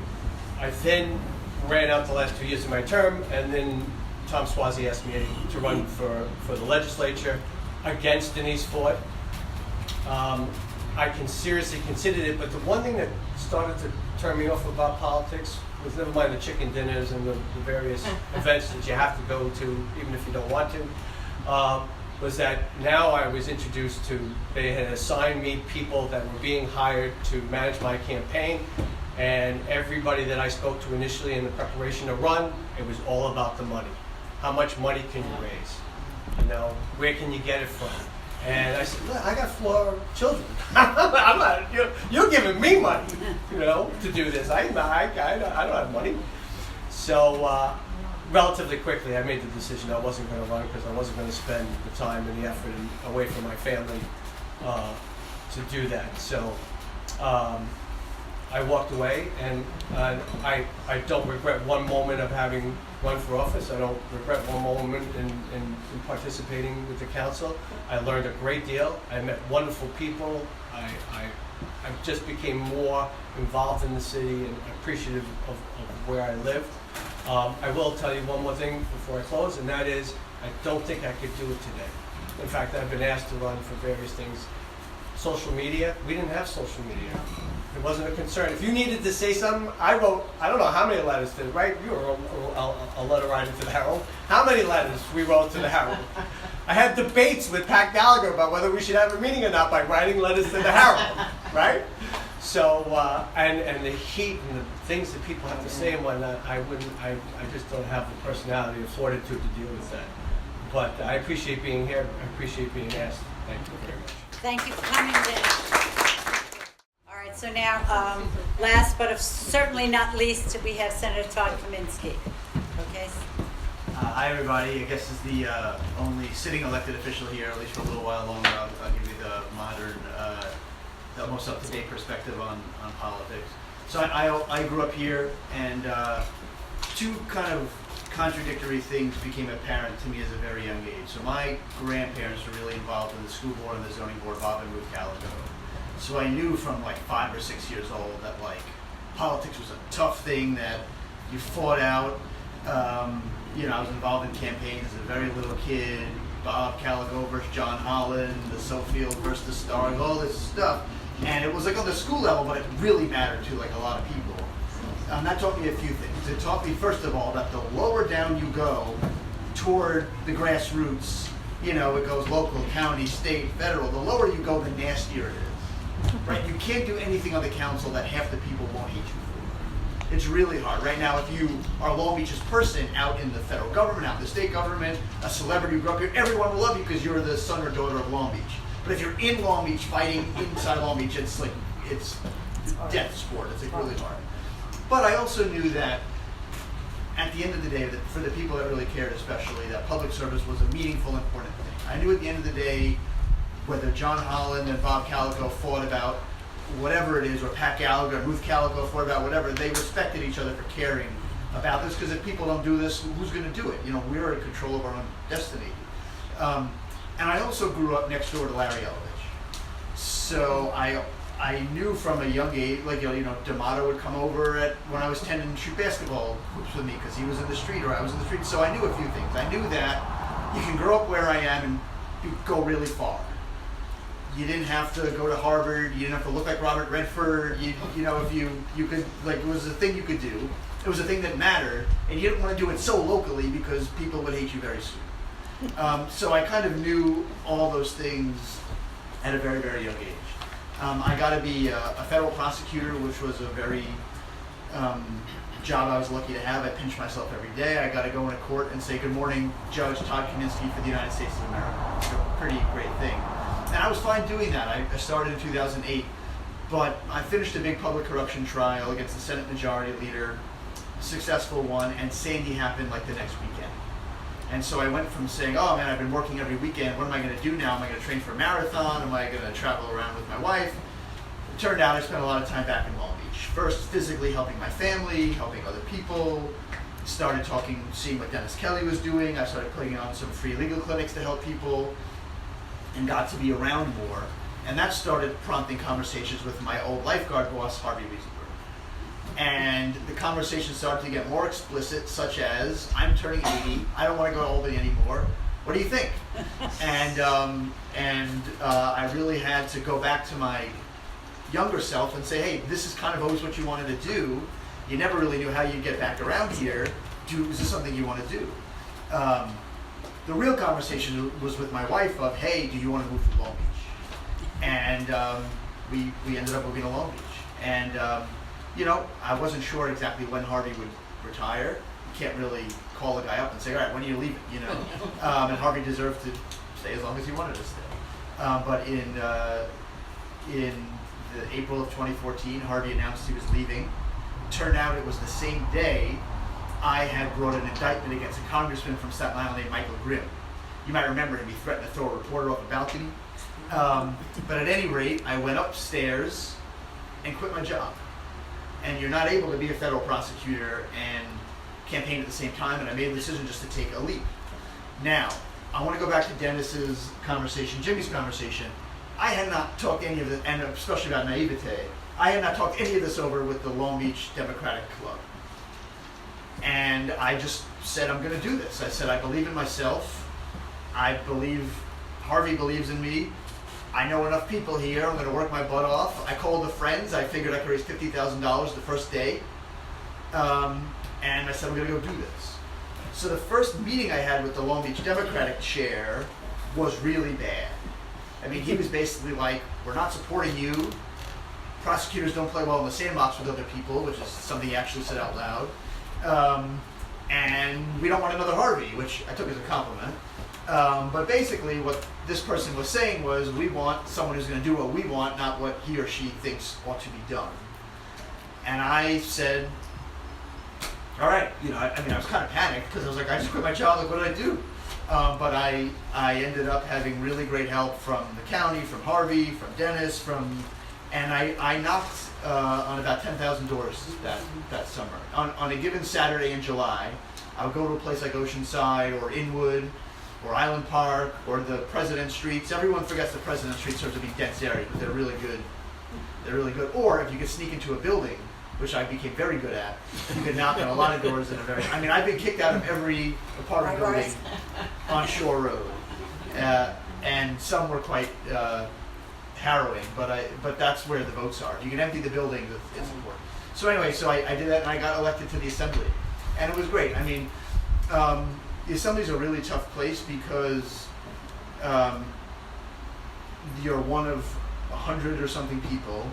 then ran out the last 2 years of my term, and then Tom Swazi asked me to run for the legislature against Denise Ford. I seriously considered it, but the one thing that started to turn me off about politics was, never mind the chicken dinners and the various events that you have to go to, even if you don't want to, was that now I was introduced to, they had assigned me people that were being hired to manage my campaign, and everybody that I spoke to initially in the preparation to run, it was all about the money. How much money can you raise? You know, where can you get it from? And I said, look, I got 4 children. I'm not, you're giving me money, you know, to do this. I don't have money. So relatively quickly, I made the decision I wasn't going to run because I wasn't going to spend the time and the effort away from my family to do that. So I walked away, and I don't regret one moment of having run for office. I don't regret one moment in participating with the council. I learned a great deal. I met wonderful people. I just became more involved in the city and appreciative of where I live. I will tell you one more thing before I close, and that is I don't think I could do it today. In fact, I've been asked to run for various things. Social media, we didn't have social media. It wasn't a concern. If you needed to say something, I wrote, I don't know how many letters to, right? You were a letter writer to the Herald. How many letters we wrote to the Herald? I had debates with Pat Gallagher about whether we should have a meeting or not by writing letters to the Herald, right? So, and the heat and the things that people have to say and whatnot, I just don't have the personality or fortitude to deal with that. But I appreciate being here. I appreciate being asked. Thank you very much. Thank you for coming, Dennis. All right, so now, last but certainly not least, we have Senator Todd Kaminsky. Okay. Hi, everybody. I guess is the only sitting elected official here, at least for a little while longer. I'll give you the modern, the most up-to-date perspective on politics. So I grew up here, and 2 kind of contradictory things became apparent to me as a very young age. So my grandparents were really involved in the school board and the zoning board, Bob and Ruth Calico. So I knew from like 5 or 6 years old that like politics was a tough thing that you fought out. You know, I was involved in campaigns as a very little kid. Bob Calico versus John Holland, the Sofield versus the Stars, all this stuff. And it was like on the school level, but it really mattered to like a lot of people. That taught me a few things. It taught me, first of all, that the lower down you go toward the grassroots, you know, it goes local, county, state, federal, the lower you go, the nastier it is. Right? You can't do anything on the council that half the people won't hate you It's really hard. Right now, if you are a Long Beach's person out in the federal government, out in the state government, a celebrity who grew up here, everyone will love you because you're the son or daughter of Long Beach. But if you're in Long Beach fighting inside Long Beach, it's like, it's death sport. It's like really hard. But I also knew that at the end of the day, that for the people that really cared especially, that public service was a meaningful, important thing. I knew at the end of the day, whether John Holland and Bob Calico fought about whatever it is, or Pat Gallagher and Ruth Calico fought about whatever, they respected each other for caring about this, because if people don't do this, who's going to do it? You know, we're in control of our own destiny. And I also grew up next door to Larry Elovich. So I knew from a young age, like, you know, D'Amato would come over when I was 10 and shoot basketball hoops with me because he was in the street or I was in the street. So I knew a few things. I knew that you can grow up where I am and go really far. You didn't have to go to Harvard. You didn't have to look like Robert Redford. You know, if you could, like, it was a thing you could do. It was a thing that mattered, and you didn't want to do it so locally because people would hate you very soon. So I kind of knew all those things at a very, very young age. I got to be a federal prosecutor, which was a very job I was lucky to have. I pinch myself every day. I got to go into court and say, "Good morning, Judge Todd Kaminsky for the United States of America." It's a pretty great thing. And I was fine doing that. I started in 2008, but I finished a big public corruption trial against the Senate Majority Leader, successful one, and Sandy happened like the next weekend. And so I went from saying, oh man, I've been working every weekend, what am I going to do now? Am I going to train for a marathon? Am I going to travel around with my wife? It turned out I spent a lot of time back in Long Beach. First, physically helping my family, helping other people. Started seeing what Dennis Kelly was doing. I started putting on some free legal clinics to help people and got to be around more. And that started prompting conversations with my old lifeguard boss, Harvey Wiesenberg. And the conversation started to get more explicit, such as, I'm turning 80, I don't want to go to Albany anymore, what do you think? And I really had to go back to my younger self and say, hey, this is kind of always what you wanted to do. You never really knew how you'd get back around here. Is this something you want to do? The real conversation was with my wife of, hey, do you want to move to Long Beach? And we ended up moving to Long Beach. And you know, I wasn't sure exactly when Harvey would retire. You can't really call a guy up and say, all right, when are you leaving? You know, and Harvey deserved to stay as long as he wanted to stay. But in the April of 2014, Harvey announced he was leaving. It turned out it was the same day I had brought an indictment against a congressman from Staten Island named Michael Grimm. You might remember him. He threatened to throw a reporter off a balcony. But at any rate, I went upstairs and quit my job. And you're not able to be a federal prosecutor and campaign at the same time, and I made the decision just to take a leap. Now, I want to go back to Dennis's conversation, Jimmy's conversation. I had not talked any of this, and especially about naivete, I had not talked any of this over with the Long Beach Democratic Club. And I just said, I'm going to do this. I said, I believe in myself. I believe Harvey believes in me. I know enough people here. I'm going to work my butt off. I called the friends. I figured I could raise $50,000 the first day. And I said, I'm going to go do this. So the first meeting I had with the Long Beach Democratic chair was really bad. I mean, he was basically like, we're not supporting you. Prosecutors don't play well in the sandbox with other people, which is something he actually said out loud. And we don't want another Harvey, which I took as a compliment. But basically what this person was saying was, we want someone who's going to do what we want, not what he or she thinks ought to be done. And I said, all right, you know, I mean, I was kind of panicked because I was like, I just quit my job, like, what did I do? But I ended up having really great help from the county, from Harvey, from Dennis, and I knocked on about 10,000 doors that summer. On a given Saturday in July, I would go to a place like Oceanside or Inwood or Island Park or the President Streets. Everyone forgets the President Streets serves a big dense area, but they're really good. They're really good. Or if you could sneak into a building, which I became very good at, you could knock on a lot of doors in a very... I mean, I've been kicked out of every apartment building on Shore Road. And some were quite harrowing, but that's where the votes are. If you can empty the building, it's important. So anyway, I did that and I got elected to the Assembly. And it was great. I mean, the Assembly is a really tough place because you're one of 100 or something people.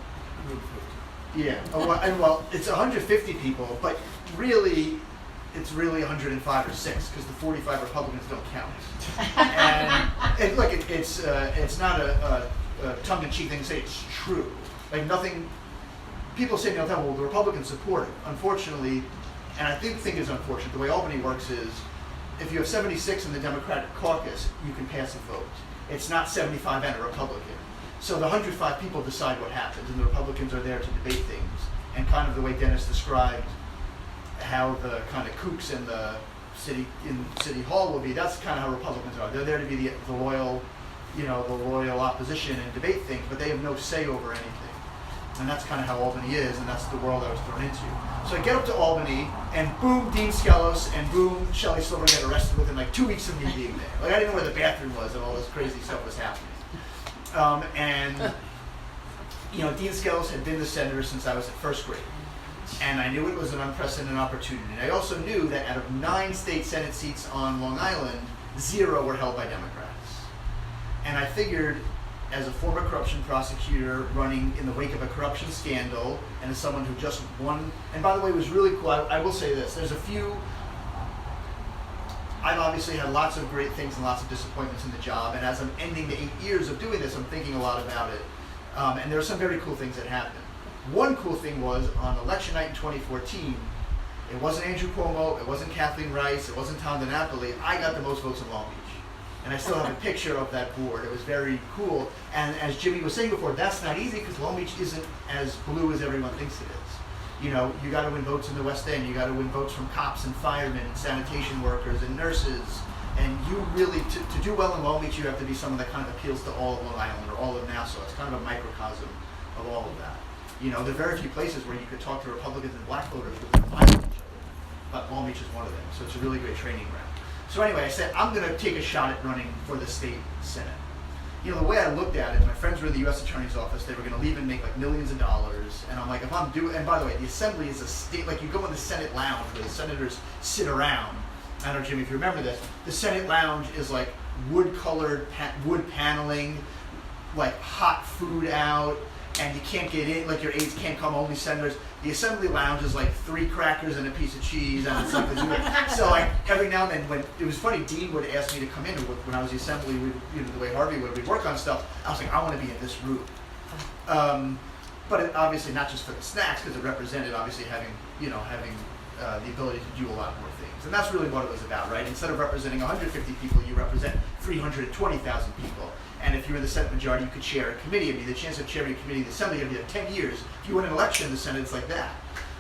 Yeah, well, it's 150 people, but really, it's really 105 or 6 because the 45 Republicans don't count. And look, it's not a tongue-in-cheek thing to say, it's true. Like nothing, people say all the time, well, the Republicans support it. Unfortunately, and I think it's unfortunate, the way Albany works is, if you have 76 in the Democratic caucus, you can pass a vote. It's not 75 and a Republican. So the 105 people decide what happens, and the Republicans are there to debate things. And kind of the way Dennis described how the kind of kooks in the city hall will be, that's kind of how Republicans are. They're there to be the loyal, the loyal opposition and debate things, but they have no say over anything. And that's kind of how Albany is, and that's the world I was thrown into. So I get up to Albany, and boom, Dean Skelos, and boom, Shelley Silver get arrested within like 2 weeks of me being there. Like I didn't know where the bathroom was, and all this crazy stuff was happening. Dean Skelos had been the senator since I was in first grade. And I knew it was an unprecedented opportunity. And I also knew that out of 9 state Senate seats on Long Island, 0 were held by Democrats. And I figured, as a former corruption prosecutor running in the wake of a corruption scandal, and as someone who just won, and by the way, it was really cool, I will say this, I've obviously had lots of great things and lots of disappointments in the job, and as I'm ending the 8 years of doing this, I'm thinking a lot about it. And there are some very cool things that happened. One cool thing was, on election night in 2014, it wasn't Andrew Cuomo, it wasn't Kathleen Rice, it wasn't Tom DiNapoli, I got the most votes in Long Beach. And I still have a picture of that board. It was very cool. And as Jimmy was saying before, that's not easy because Long Beach isn't as blue as everyone thinks it is. You got to win votes in the West End. You got to win votes from cops and firemen and sanitation workers and nurses. And you really, to do well in Long Beach, you have to be someone that kind of appeals to all of Long Island or all of Nassau. It's kind of a microcosm of all of that. There are very few places where you could talk to Republicans and black voters within 5 of each other. But Long Beach is one of them. So it's a really great training ground. So anyway, I said, I'm going to take a shot at running for the state Senate. The way I looked at it, my friends were in the U.S. Attorney's Office. They were going to leave and make like millions of dollars. And I'm like, if I'm doing, and by the way, the Assembly is a state, like you go in the Senate lounge where the senators sit around. I don't know, Jimmy, if you remember this. The Senate lounge is like wood-colored, wood paneling, like hot food out, and you can't get in, like your aides can't come, only senators. The Assembly lounge is like 3 crackers and a piece of cheese, and it's like so like every now and then, when it was funny, Dean would ask me to come in when I was the Assembly. The way Harvey would, we'd work on stuff. I was like, I want to be in this room, but obviously not just for the snacks, because it represented obviously having the ability to do a lot more things, and that's really what it was about, right? Instead of representing 150 people, you represent 320,000 people. And if you were the Senate majority, you could chair a committee. I mean, the chance of chairing a committee in the Assembly, you have 10 years. If you win an election in the Senate, it's like that.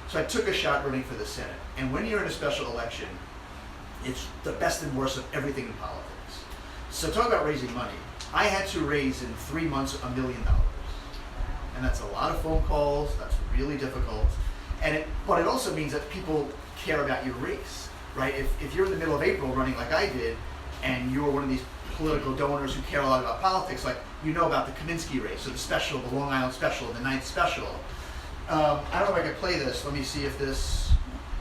So I took a shot running for the Senate. And when you're in a special election, it's the best and worst of everything in politics. So talk about raising money. I had to raise in 3 months $1 million. And that's a lot of phone calls. That's really difficult. But it also means that people care about your race, right? If you're in the middle of April running like I did, and you're one of these political donors who care a lot about politics, like about the Kaminsky race, or the special, the Long Island special, the 9th special. I don't know if I can play this. Let me see if this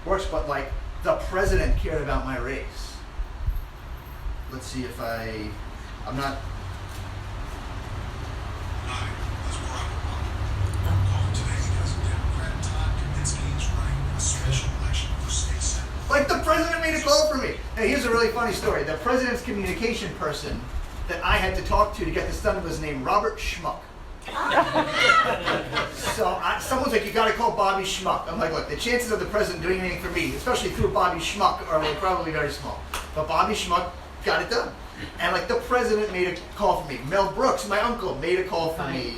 works, but like the president cared about my race. Let's see if I'm not. Hi, this is Barack Obama. Calling today because Democrat Todd Kaminsky is running a special election for state senate. Like the president made a call for me. Now here's a really funny story. The president's communication person that I had to talk to get this done was named Robert Schmuck. So someone's like, you got to call Bobby Schmuck. I'm like, look, the chances of the president doing anything for me, especially through Bobby Schmuck, are like probably very small. But Bobby Schmuck got it done. And like the president made a call for me. Mel Brooks, my uncle, made a call for me.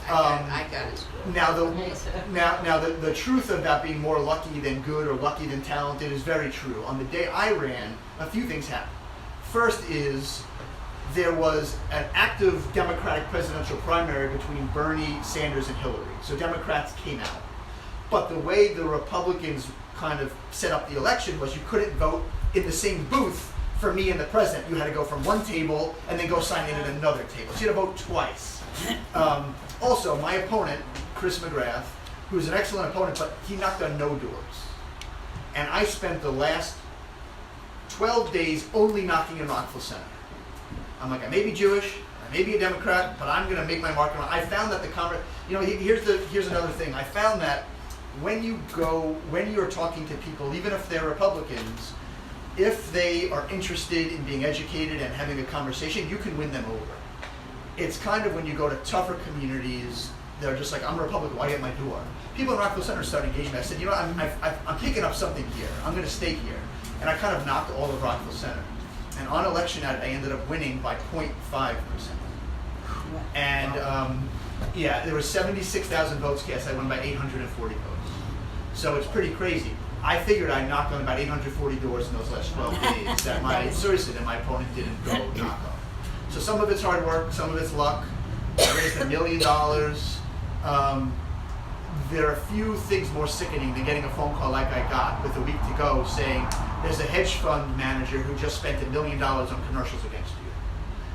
I got it. Now the truth about being more lucky than good or lucky than talented is very true. On the day I ran, a few things happened. First is there was an active Democratic presidential primary between Bernie Sanders and Hillary. So Democrats came out. But the way the Republicans kind of set up the election was you couldn't vote in the same booth for me and the president. You had to go from one table and then go sign in at another table. So you had to vote twice. Also, my opponent, Chris McGrath, who was an excellent opponent, but he knocked on no doors. And I spent the last 12 days only knocking in Rockville Center. I'm like, I may be Jewish, I maybe a Democrat, but I'm going to make my mark on it. I found that here's another thing. I found that when you're talking to people, even if they're Republicans, if they are interested in being educated and having a conversation, you can win them over. It's kind of when you go to tougher communities, they're just like, I'm a Republican, why at my door? People in Rockville Center started engaging me. I said, I'm picking up something here. I'm going to stay here. And I kind of knocked all of Rockville Center. And on election night, I ended up winning by 0.5%. And there were 76,000 votes cast. I won by 840 votes. So it's pretty crazy. I figured I knocked on about 840 doors in those last 12 days that my opponent didn't go knock on. So some of it's hard work, some of it's luck. I raised $1 million. There are few things more sickening than getting a phone call like I got with a week to go saying there's a hedge fund manager who just spent $1 million on commercials against you.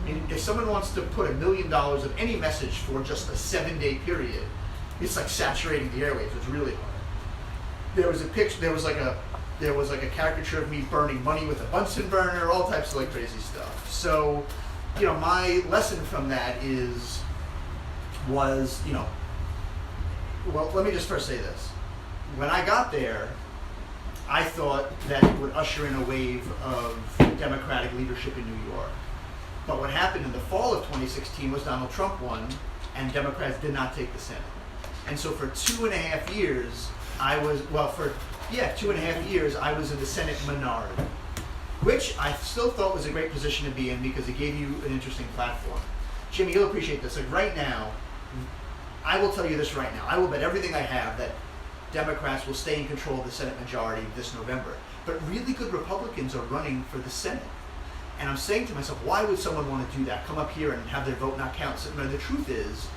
I mean, if someone wants to put $1 million of any message for just a 7-day period, it's like saturating the airwaves. It's really hard. There was a picture. There was like a caricature of me burning money with a Bunsen burner, all types of like crazy stuff. So, my lesson from that was well, let me just first say this. When I got there, I thought that it would usher in a wave of Democratic leadership in New York. But what happened in the fall of 2016 was Donald Trump won, and Democrats did not take the Senate. And so for 2.5 years, I was in the Senate minority, which I still thought was a great position to be in because it gave you an interesting platform. Jimmy, you'll appreciate this. Like right now, I will tell you this right now. I will bet everything I have that Democrats will stay in control of the Senate majority this November. But really good Republicans are running for the Senate. And I'm saying to myself, why would someone want to do that? Come up here and have their vote not count. So, the truth is,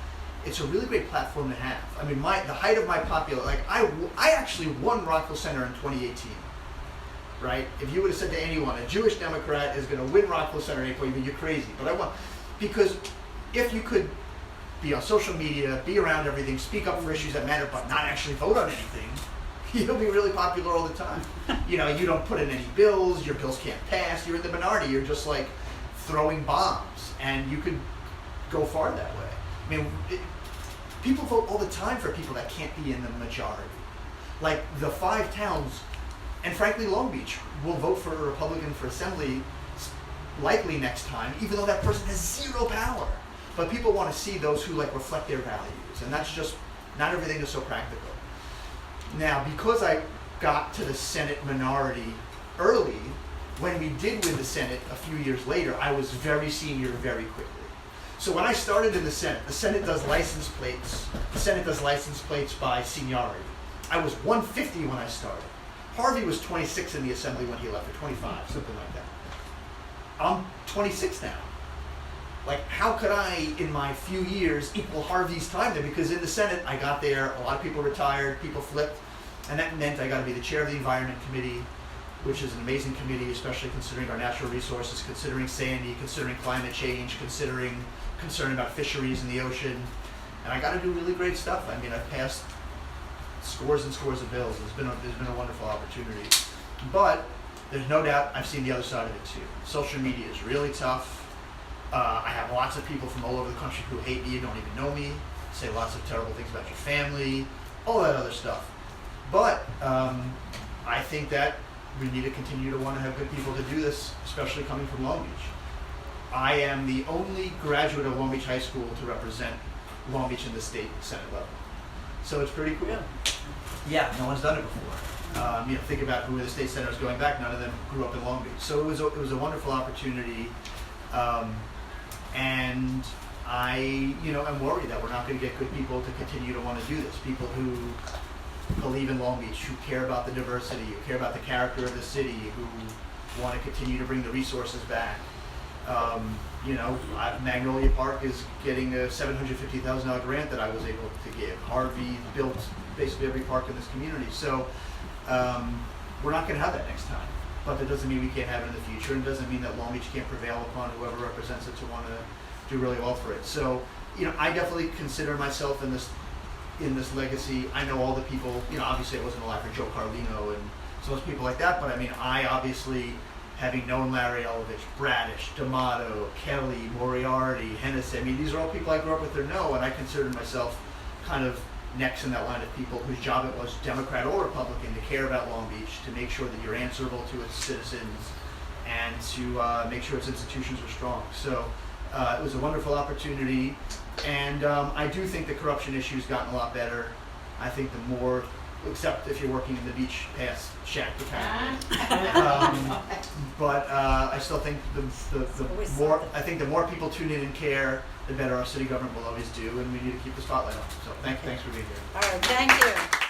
it's a really great platform to have. I mean, the height of my popularity, I actually won Rockville Center in 2018, right? If you would have said to anyone, a Jewish Democrat is going to win Rockville Center in 2018, you're crazy. But I won. Because if you could be on social media, be around everything, speak up for issues that matter, but not actually vote on anything, you'll be really popular all the time. You don't put in any bills, your bills can't pass, you're in the minority, you're just like throwing bombs, and you could go far that way. I mean, people vote all the time for people that can't be in the majority. Like the 5 towns, and frankly Long Beach, will vote for a Republican for assembly likely next time, even though that person has 0 power. But people want to see those who reflect their values, and that's just, not everything is so practical. Now, because I got to the Senate minority early, when we did win the Senate a few years later, I was very senior very quickly. So when I started in the Senate does license plates. The Senate does license plates by seniority. I was 150 when I started. Harvey was 26 in the Assembly when he left, or 25, something like that. I'm 26 now. How could I, in my few years, equal Harvey's time there? Because in the Senate, I got there, a lot of people retired, people flipped, and that meant I got to be the chair of the Environment Committee, which is an amazing committee, especially considering our natural resources, considering Sandy, considering climate change, considering concern about fisheries in the ocean. And I got to do really great stuff. I mean, I've passed scores and scores of bills. There's been a wonderful opportunity. But there's no doubt I've seen the other side of it too. Social media is really tough. I have lots of people from all over the country who hate me, don't even know me, say lots of terrible things about your family, all that other stuff. But I think that we need to continue to want to have good people to do this, especially coming from Long Beach. I am the only graduate of Long Beach High School to represent Long Beach in the state Senate level. So it's pretty cool. Yeah, no one's done it before. Think about who the state senators going back, none of them grew up in Long Beach. So it was a wonderful opportunity. And I, am worried that we're not going to get good people to continue to want to do this. People who believe in Long Beach, who care about the diversity, who care about the character of the city, who want to continue to bring the resources back. Magnolia Park is getting a $750,000 grant that I was able to give. Harvey built basically every park in this community. So we're not going to have that next time. But that doesn't mean we can't have it in the future, and doesn't mean that Long Beach can't prevail upon whoever represents it to want to do really well for it. So, I definitely consider myself in this legacy. I know all the people, obviously I wasn't alive for Joe Carlino and so those people like that, but I mean, I obviously having known Larry Elovich, Bradish, D'Amato, Kelly, Moriarty, Hennessy. I mean, these are all people I grew up with or know, and I considered myself kind of next in that line of people whose job it was, Democrat or Republican, to care about Long Beach, to make sure that you're answerable to its citizens, and to make sure its institutions are strong. So it was a wonderful opportunity, and I do think the corruption issue's gotten a lot better. I think the more, except if you're working in the beach pass shack apparently. But I still think the more people tune in and care, the better our city government will always do, and we need to keep the spotlight on. So thanks for being here. All right, thank you.